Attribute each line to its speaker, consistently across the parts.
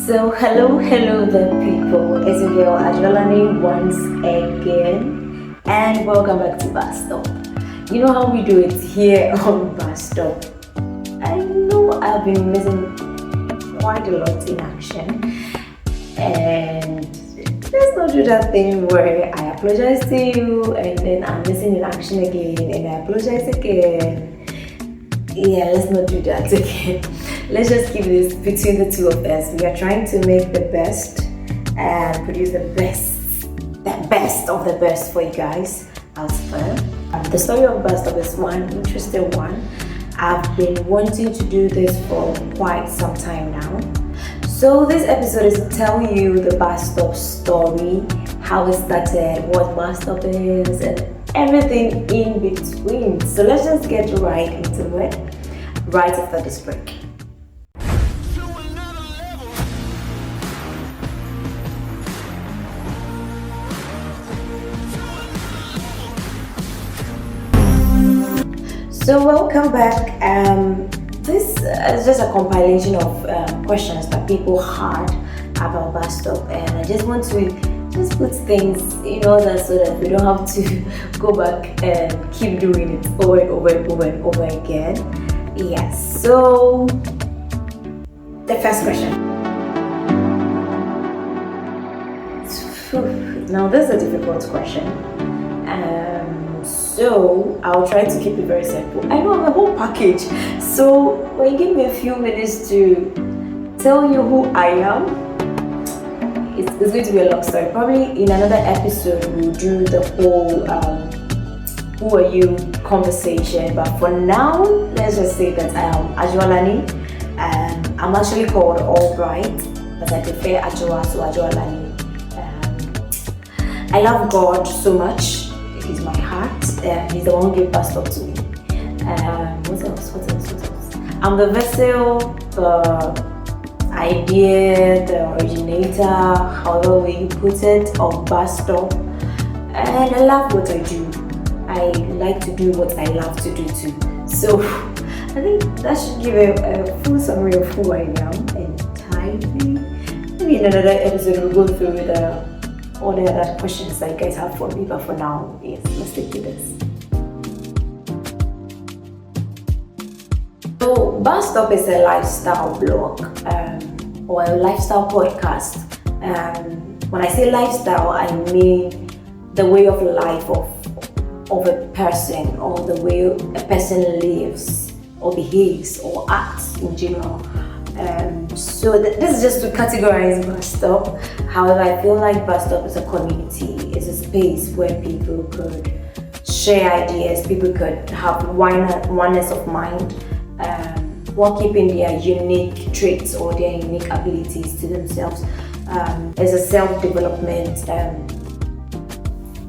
Speaker 1: Hello there, people. It's your girl Adwalani once again, and welcome back to Busstop. You know how we do it here on Busstop. I know I've been missing quite a lot in action, and let's not do that thing where I apologize to you and then I'm missing in action again, and I apologize again. Yeah, let's not do that again. Let's just keep this between the two of us. We are trying to make the best and produce the best of the best for you guys out there. The story of Busstop is one interesting one. I've been wanting to do this for quite some time now. So this episode is to tell you the Busstop story, how it started, what Busstop is, and everything in between. So let's just get right into it right after this break. So welcome back. This is just a compilation of questions that people had about Busstop, and I just want to just put things in order so that we don't have to go back and keep doing it over and over and over and over again. Yes. So the first question. Now this is a difficult question. So I'll try to keep it very simple. I know I'm a whole package, so when you give me a few minutes to tell you who I am, it's going to be a long story. Probably in another episode we'll do the whole who are you conversation, but for now let's just say that I am Adwalani. I'm actually called Albright, but I prefer Adwa, so Adwalani. I love God so much. He's my heart. He's the one who gave Busstop to me. What else? I'm the vessel, the idea, the originator, however way you put it, of Busstop. And I love what I do. I like to do what I love to do too. So I think that should give a full summary of who I am entirely. Maybe in another episode we'll go through all the other questions that you guys have for me, but for now, yes, let's stick to this. So, Busstop is a lifestyle blog or a lifestyle podcast. When I say lifestyle, I mean the way of life of a person, or the way a person lives or behaves or acts in general. So this is just to categorize Busstop. However, I feel like Busstop is a community, it's a space where people could share ideas, people could have oneness of mind, while keeping their unique traits or their unique abilities to themselves. It's a self-development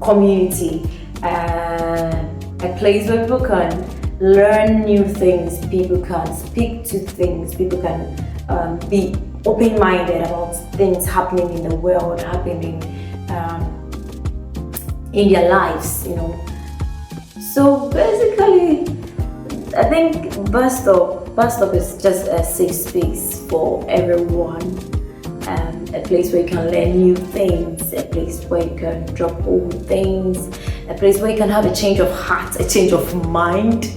Speaker 1: community, a place where people can learn new things, people can speak to things, people can be open-minded about things happening in the world, happening in their lives, So basically, I think Busstop is just a safe space for everyone, a place where you can learn new things, a place where you can drop old things, a place where you can have a change of heart, a change of mind.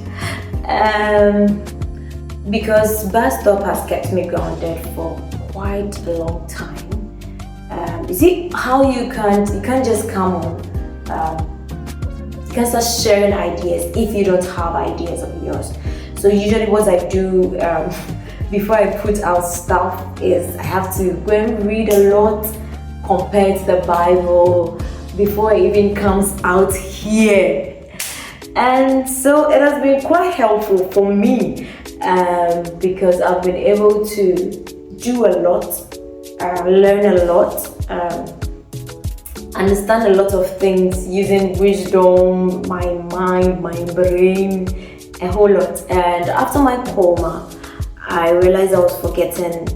Speaker 1: Because Busstop has kept me grounded for quite a long time. You see how you can't just come on, you can't start sharing ideas if you don't have ideas of yours. So usually what I do before I put out stuff is I have to go and read a lot, compare to the Bible before it even comes out here. And so it has been quite helpful for me because I've been able to do a lot, learn a lot, understand a lot of things using wisdom, my mind, my brain, a whole lot. And after my coma, I realized I was forgetting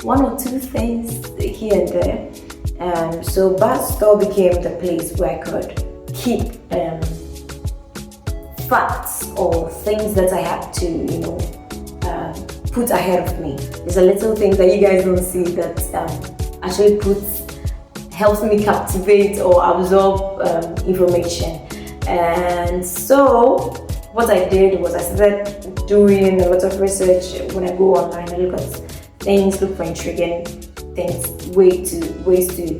Speaker 1: one or two things here and there. So Busstop became the place where I could keep facts or things that I had to, put ahead of me. There's a little thing that you guys don't see that actually helps me captivate or absorb information. And so what I did was I started doing a lot of research. When I go online, I look at things, look for intriguing things, ways to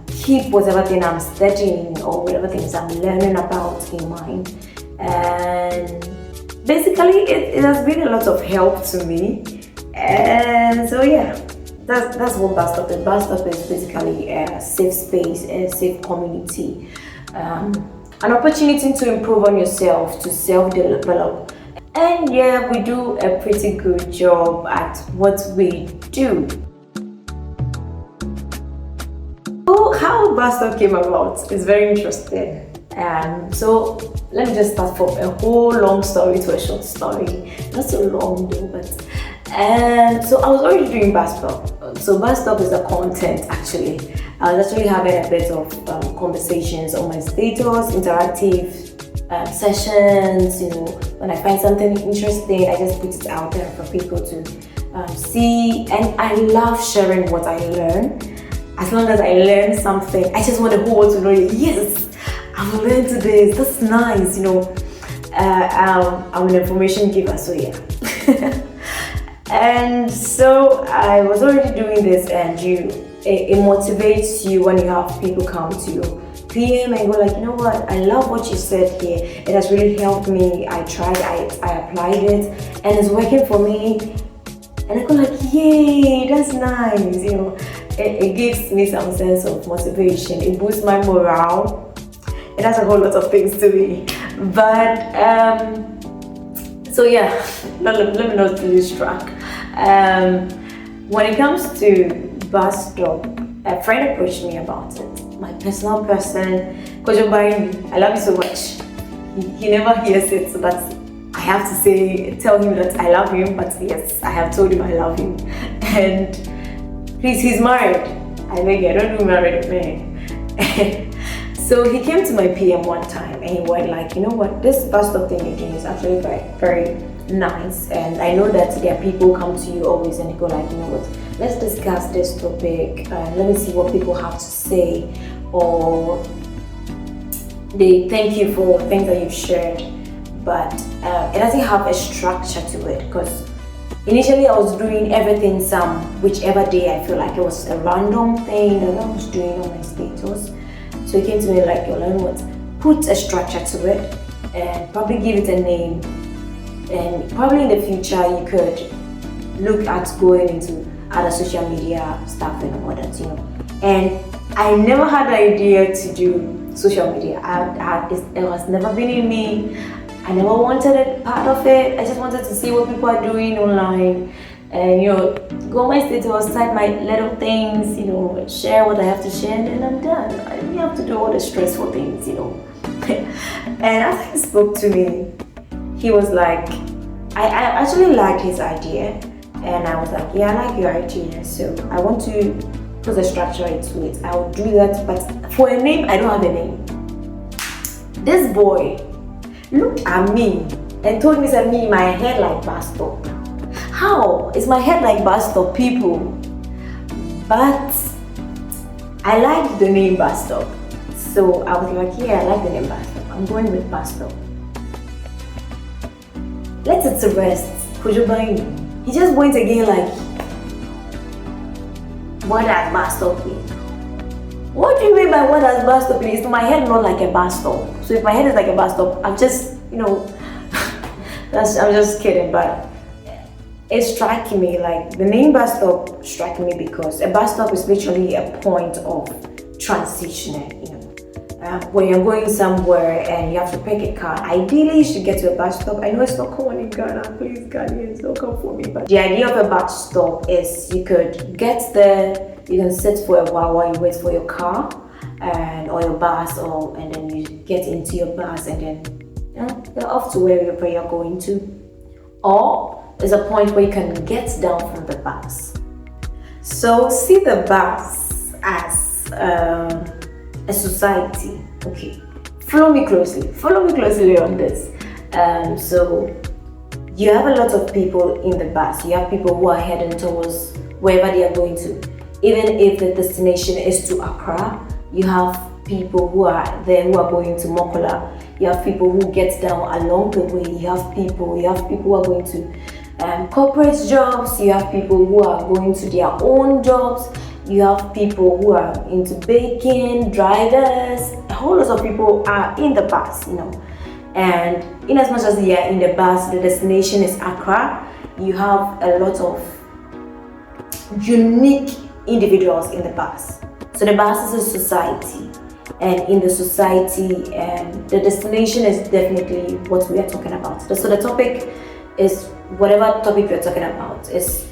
Speaker 1: keep whatever thing I'm studying or whatever things I'm learning about in mind. And basically it has been a lot of help to me. And so yeah, that's what busstop is. Busstop is basically a safe space, a safe community, an opportunity to improve on yourself, to self-develop. And yeah, we do a pretty good job at what we do. So how busstop came about is very interesting. So let me just start from a whole long story to a short story. Not so long though, but so I was already doing busstop. So busstop is a content actually. I was actually having a bit of conversations on my status, interactive sessions. When I find something interesting, I just put it out there for people to see. And I love sharing what I learn. As long as I learn something, I just want the whole world to know, yes, I've learned this. That's nice. I'm an information giver, so yeah. And so I was already doing this, and it motivates you when you have people come to you PM and go like, you know what, I love what you said here. It has really helped me. I tried, I applied it, and it's working for me. And I go like, yay, that's nice. It gives me some sense of motivation. It boosts my morale. It does a whole lot of things to me. But so yeah, let me not lose track. When it comes to busstop, a friend approached me about it. My personal person, Kojobai, I love you so much. He never hears it, so that's, I have to tell him that I love him. But yes, I have told him I love him. And he's married. I don't do married men. So he came to my PM one time and he went like, you know what, this busstop thing you're doing is actually very, very nice. And I know that there are people come to you always and they go like, you know what, let's discuss this topic. Let me see what people have to say. Or they thank you for things that you've shared. But it doesn't have a structure to it, because initially I was doing everything whichever day I feel like it was a random thing that I was doing on my status. So he came to me like, you know what, put a structure to it and probably give it a name. And probably in the future you could look at going into other social media stuff and all that, And I never had the idea to do social media. It was never been in me. I never wanted it part of it. I just wanted to see what people are doing online. And go on my status, type my little things, share what I have to share, and then I'm done. I don't have to do all the stressful things, And after he spoke to me, he was like, I actually liked his idea, and I was like, yeah, I like your idea, so I want to put a structure into it. I will do that, but for a name, I don't have a name. This boy looked at me and told me, said, me, my head like busstop. How is my head like busstop, people? But I liked the name busstop, so I was like, yeah, I like the name busstop. I'm going with busstop. Let it rest. He just went again like, what does busstop mean? What do you mean by what does busstop mean? Is my head not like a busstop? So if my head is like a busstop, I'm just, I'm just kidding, but it struck me, like the name busstop struck me because a busstop is literally a point of transitioning, when you're going somewhere and you have to pick a car. Ideally, you should get to a bus stop. I know it's not common in Ghana, please Ghanaians, don't come for me. But the idea of a bus stop is you could get there, you can sit for a while you wait for your car or your bus, and then you get into your bus and then you're off to where you're going to. Or there's a point where you can get down from the bus. So see the bus as a society. Okay, follow me closely on this. So you have a lot of people in the bus. You have people who are heading towards wherever they are going to. Even if the destination is to Accra, you have people who are there who are going to Mokola. You have people who get down along the way. You have people who are going to corporate jobs. You have people who are going to their own jobs. You have people who are into baking, drivers. A whole lot of people are in the bus, And in as much as they are in the bus, the destination is Accra. You have a lot of unique individuals in the bus. So the bus is a society, and in the society, the destination is definitely what we are talking about. So the topic is whatever topic we are talking about is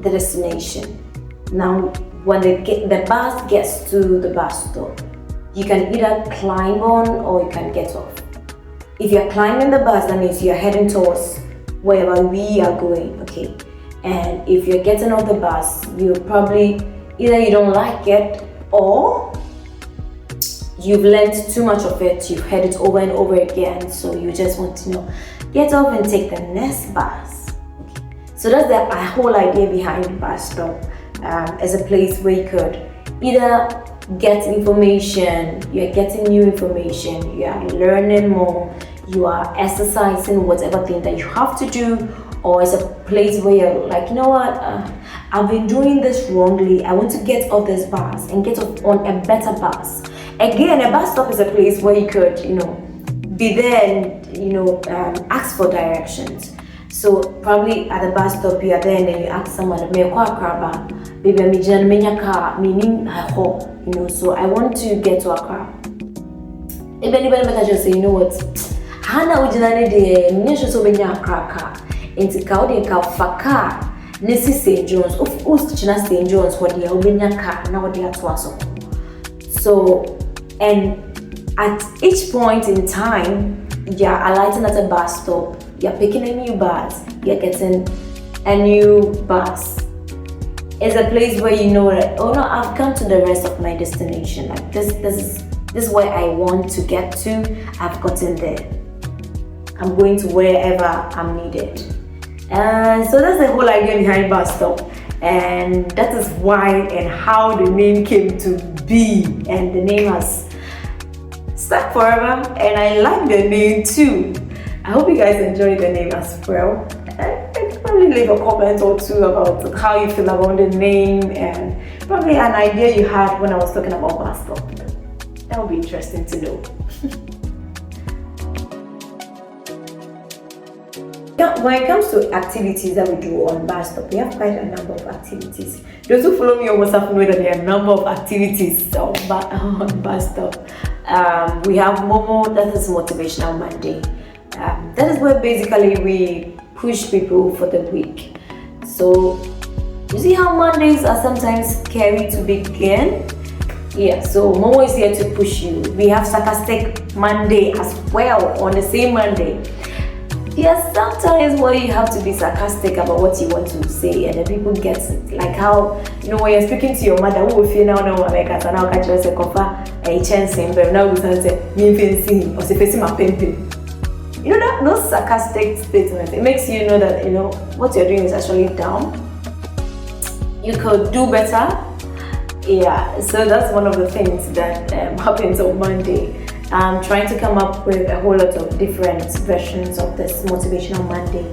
Speaker 1: the destination. Now, when the bus gets to the bus stop, you can either climb on or you can get off. If you're climbing the bus, that means you're heading towards wherever we are going, okay? And if you're getting off the bus, you probably either you don't like it or you've learned too much of it, you've heard it over and over again, so you just want to get off and take the next bus. Okay. So that's the whole idea behind the bus stop, as a place where you could either get information, you're getting new information, you are learning more, you are exercising whatever thing that you have to do, or it's a place where you're like, I've been doing this wrongly, I want to get off this bus and get off on a better bus. Again, a bus stop is a place where you could, be there and, ask for directions. So probably at the bus stop, you are there and then you ask someone, baby, I'm car, meaning so I want to get to Accra. If anybody make just say, you know what, Hana ujinani de mnyesho so benya Accra, inti kaudi faka nesi St. John's, of china St. John's wadi ya ubenya car na wadi ya tuwaso. So, and at each point in time, you're alighting at a bus stop, you're picking a new bus, you're getting a new bus. It's a place where you know that, oh no, I've come to the rest of my destination. Like this is where I want to get to. I've gotten there. I'm going to wherever I'm needed. And so that's the whole idea behind bus stop. And that is why and how the name came to be. And the name has stuck forever. And I like the name too. I hope you guys enjoy the name as well. Probably leave a comment or two about how you feel about the name and probably an idea you had when I was talking about bus stop. That would be interesting to know. Now, when it comes to activities that we do on bus stop, we have quite a number of activities. Those who follow me on WhatsApp know that there are a number of activities on bus stop. We have Momo, that is Motivational Monday. That is where basically we push people for the week. So you see how Mondays are sometimes scary to begin? Yeah, so Momo is here to push you. We have Sarcastic Monday as well on the same Monday. Yes, sometimes where you have to be sarcastic about what you want to say and then people get it. Like how, when you're speaking to your mother, who will feel now America, so now catch you as a cover, a chance, but now we say, me facing or facing my pimping. That those sarcastic statements, it makes you know that what you're doing is actually dumb. You could do better. Yeah, so that's one of the things that happens on Monday. I'm trying to come up with a whole lot of different versions of this Motivational Monday,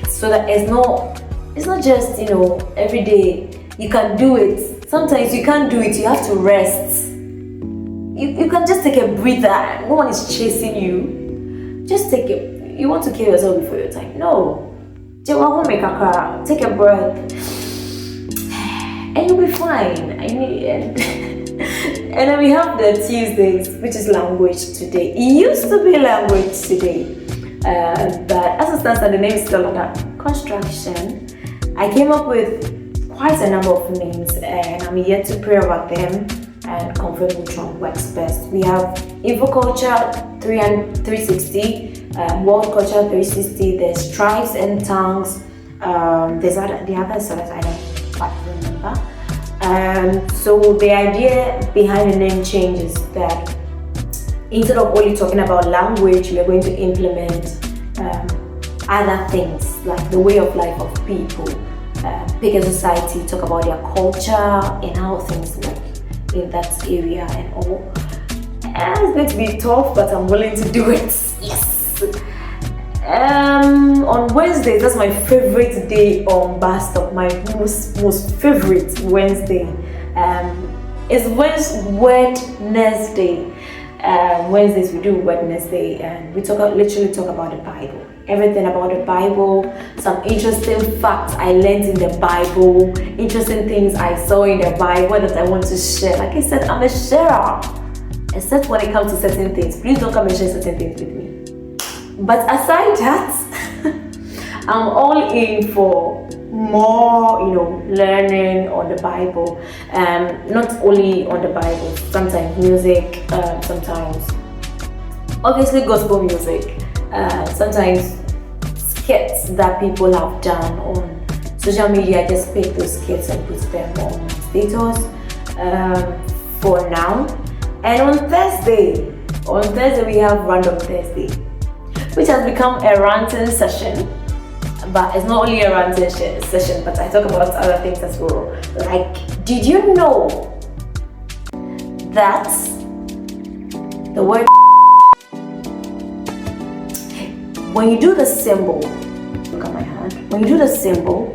Speaker 1: so that it's not just every day you can do it. Sometimes you can't do it. You have to rest. You can just take a breather. No one is chasing you. Just you want to kill yourself before your time. No. Take a breath. And you'll be fine. And then we have the Tuesdays, which is language today. It used to be language today. But as it stands, the name is still under construction. I came up with quite a number of names and I'm yet to pray about them and confirm which one works best. We have Infoculture 360, World Culture 360, there's Tribes and Tongues, there's the other side I don't quite remember. So the idea behind the name change is that instead of only talking about language, we are going to implement other things like the way of life of people, pick a society, talk about their culture and how things like in that area and all. And it's going to be tough, but I'm willing to do it. Yes. On Wednesday, that's my favorite day on Busstop. My most favorite Wednesday. It's Wednesday. Wednesdays we do Wednesday, and we literally talk about the Bible. Everything about the Bible, some interesting facts I learned in the Bible, interesting things I saw in the Bible that I want to share. Like I said, I'm a sharer. Except when it comes to certain things. Please don't come and share certain things with me. But aside that, I'm all in for more, learning on the Bible. Not only on the Bible, sometimes music, sometimes obviously gospel music, sometimes skits that people have done on social media. I just pick those skits and put them on my status for now. And on Thursday we have Random Thursday, which has become a ranting session. But it's not only a ranting session, but I talk about other things as well. Like, did you know that the word when you do the symbol, look at my hand, when you do the symbol,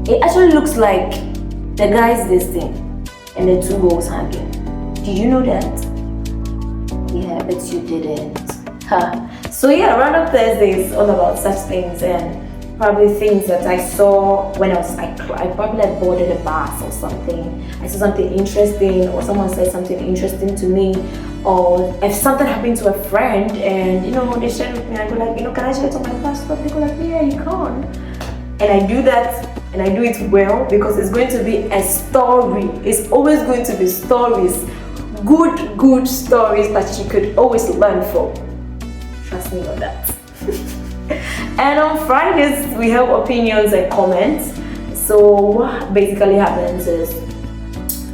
Speaker 1: it actually looks like the guy's this thing and the two balls hanging. Did you know that? Yeah, but you didn't. So yeah, Random Thursday is all about such things, and probably things that I saw when I probably like boarded a bus or something. I saw something interesting, or someone said something interesting to me, or if something happened to a friend and they shared with me, I go like, can I share it on my passport? They go like, yeah, you can. And I do that, and I do it well, because it's going to be a story. It's always going to be stories, good stories that you could always learn from. Trust me on that. And on Fridays we have opinions and comments. So what basically happens is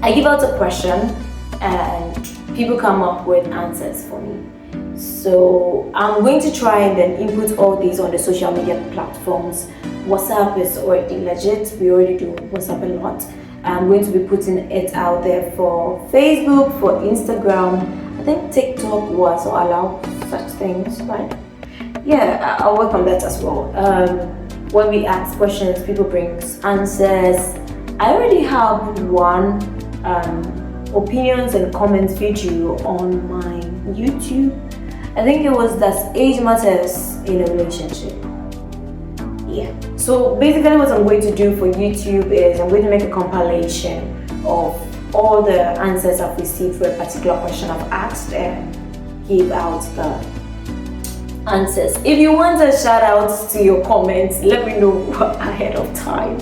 Speaker 1: I give out a question and people come up with answers for me. So I'm going to try and then input all these on the social media platforms. WhatsApp is already legit. We already do WhatsApp a lot. I'm going to be putting it out there for Facebook, for Instagram. I think TikTok will also allow such things, right? Yeah, I'll work on that as well. When we ask questions, people bring answers. I already have one opinions and comments video on my YouTube. I think it was Does Age Matters in a Relationship? Yeah. So basically what I'm going to do for YouTube is I'm going to make a compilation of all the answers I've received for a particular question I've asked and give out the answers. If you want a shout out to your comments, let me know ahead of time.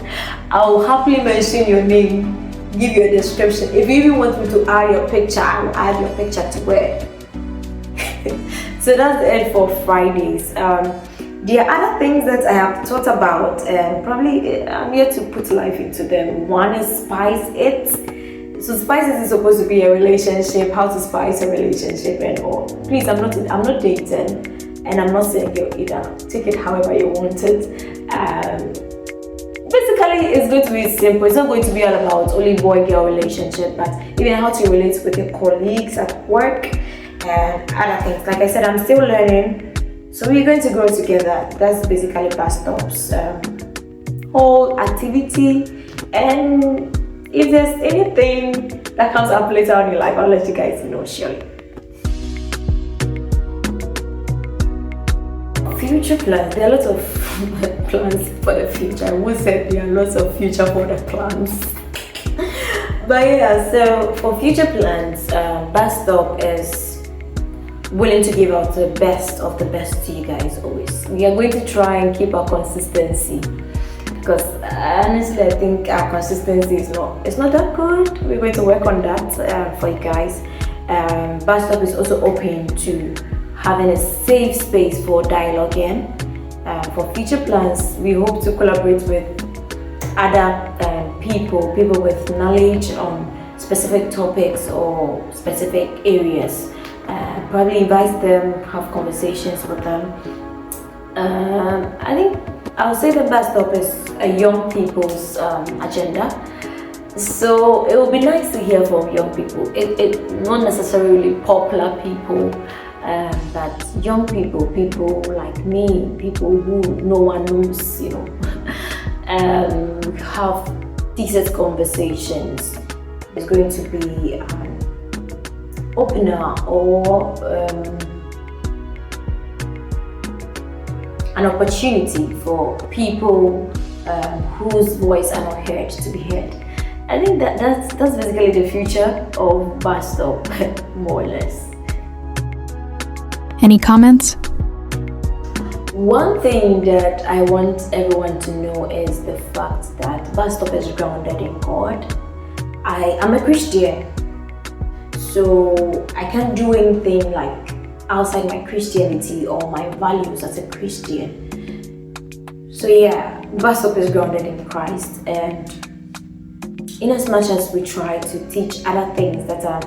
Speaker 1: I'll happily mention your name, give you a description. If you even want me to add your picture, I'll add your picture to it. So that's it for Fridays. There are other things that I have thought about, and probably I'm here to put life into them. One is spice it. So spices is supposed to be a relationship, how to spice a relationship and all. Please, I'm not dating, and I'm not saying you either. Take it however you want it. Basically, it's going to be simple. It's not going to be all about only boy-girl relationship, but even how to relate with your colleagues at work and other things. Like I said, I'm still learning. So we're going to grow together. That's basically Busstop's whole activity. And if there's anything that comes up later on in life, I'll let you guys know, surely. Future plans. There are lots of plans for the future. I would say there are lots of future for the plans. But yeah, so for future plans, Busstop is willing to give out the best of the best to you guys always. We are going to try and keep our consistency, because honestly I think our consistency is not that good. We're going to work on that for you guys. Busstop is also open to having a safe space for dialoguing. For future plans, we hope to collaborate with other people with knowledge on specific topics or specific areas. Probably invite them, have conversations with them. I think I'll say the bus stop is a young people's agenda. So it would be nice to hear from young people. It not necessarily popular people, but young people, people like me, people who no one knows, have decent conversations. It's going to be an opener or an opportunity for people whose voice are not heard to be heard. I think that's basically the future of bus stop, more or less.
Speaker 2: Any comments?
Speaker 1: One thing that I want everyone to know is the fact that bus stop is grounded in God. I am a Christian, so I can't do anything like outside my Christianity or my values as a Christian. So yeah, bus stop is grounded in Christ, and in as much as we try to teach other things that are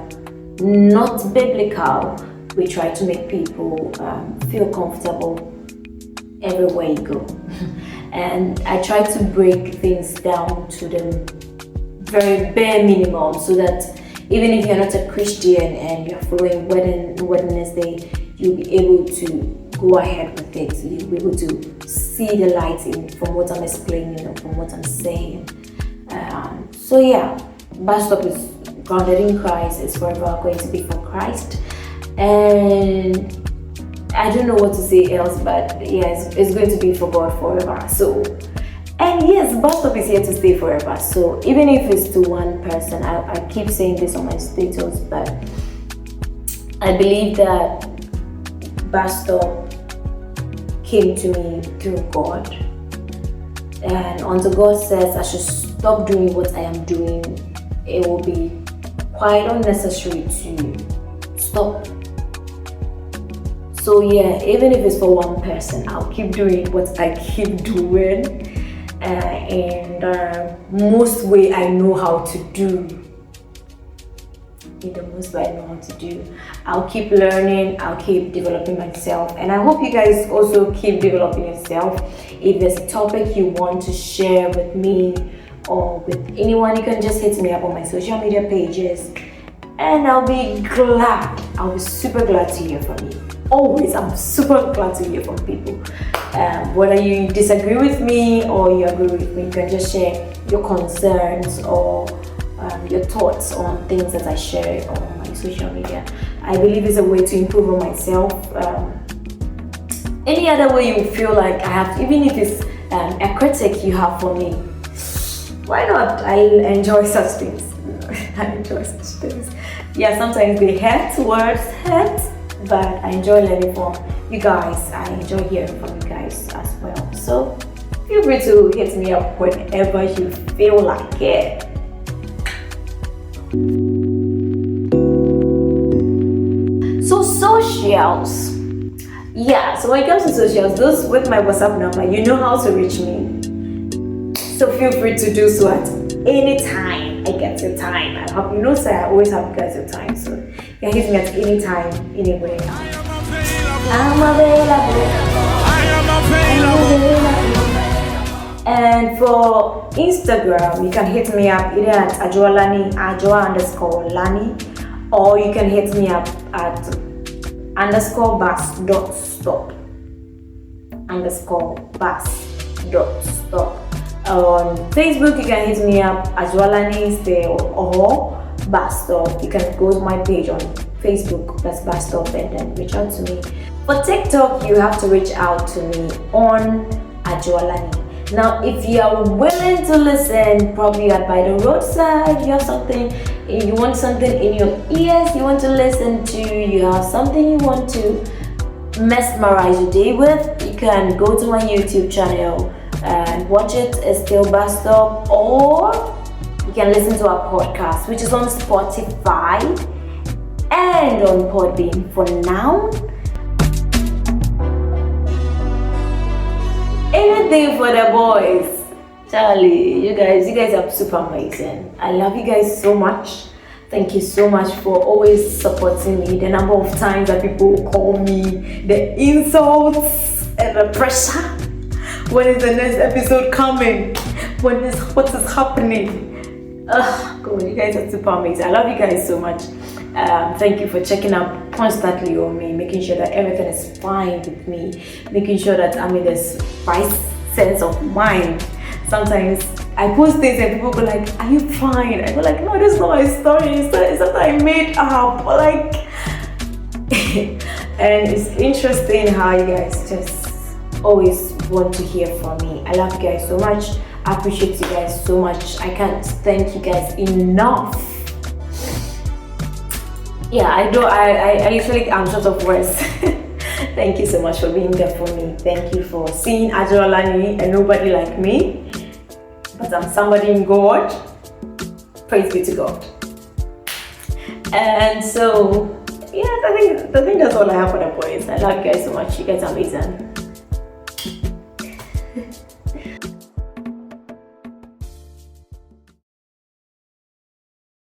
Speaker 1: not biblical, we try to make people feel comfortable everywhere you go. And I try to break things down to the very bare minimum, so that even if you're not a Christian and you're following Wednesday, you'll be able to go ahead with it. You'll be able to see the light from what I'm explaining, from what I'm saying. So yeah, bus stop is grounded in Christ. It's forever going to be for Christ, and I don't know what to say else, but yeah, it's going to be for God forever. So, and yes, bus stop is here to stay forever. So even if it's to one person, I keep saying this on my status, but I believe that bus stop came to me through God, and until God says I should stop doing what I am doing, it will be quite unnecessary to stop. So yeah, even if it's for one person, I'll keep doing what I keep doing, and most way I know how to do. In the most way I know how to do, I'll keep learning, I'll keep developing myself, and I hope you guys also keep developing yourself. If there's a topic you want to share with me or with anyone, you can just hit me up on my social media pages, and I'll be super glad to hear from you. Always, I'm super glad to hear from people. Whether you disagree with me or you agree with me, you can just share your concerns or your thoughts on things that I share on my social media. I believe it's a way to improve on myself. Any other way you feel like I have, even if it's a critic you have for me, why not? I enjoy such things. I enjoy such things. Yeah, sometimes they words hurt, but I enjoy learning from you guys. I enjoy hearing from you guys as well. So feel free to hit me up whenever you feel like it. So socials. Yeah, so when it comes to socials, those with my WhatsApp number, you know how to reach me. So feel free to do so at any time. I get your time. I hope you know, sir, I always have guys your time. So you can hit me at any time, anywhere. I'm available. And for Instagram, you can hit me up either at Ajoa_Lani, or you can hit me up at _bus.stop. _bus.stop. On Facebook, you can hit me up Ajoa_Lani or busstop. You can go to my page on Facebook, that's busstop, and then reach out to me. For TikTok, you have to reach out to me on Ajoa_Lani. Now, if you are willing to listen, probably you're by the roadside, you have something, you want something in your ears, you want to listen to, you have something you want to mesmerize your day with, you can go to my YouTube channel and watch it. It's still busstop, or you can listen to our podcast, which is on Spotify and on Podbean for now. Anything for the boys. Charlie, you guys are super amazing. I love you guys so much. Thank you so much for always supporting me. The number of times that people call me, the insults, and the pressure. When is the next episode coming? What is happening? God, you guys are super amazing. I love you guys so much. Thank you for checking up constantly on me, making sure that everything is fine with me, making sure that I'm in this right sense of mind. Sometimes I post things and people go like, "Are you fine?" I go like, "No, this is not my story. It's something I made up." Like, and it's interesting how you guys just always want to hear from me. I love you guys so much. I appreciate you guys so much. I can't thank you guys enough. Yeah, I do. I literally am short of words. Thank you so much for being there for me. Thank you for seeing Ajolani and nobody like me. But I'm somebody in God. Praise be to God. And so, yeah, I think that's all I have for the boys. I love you guys so much. You guys are amazing.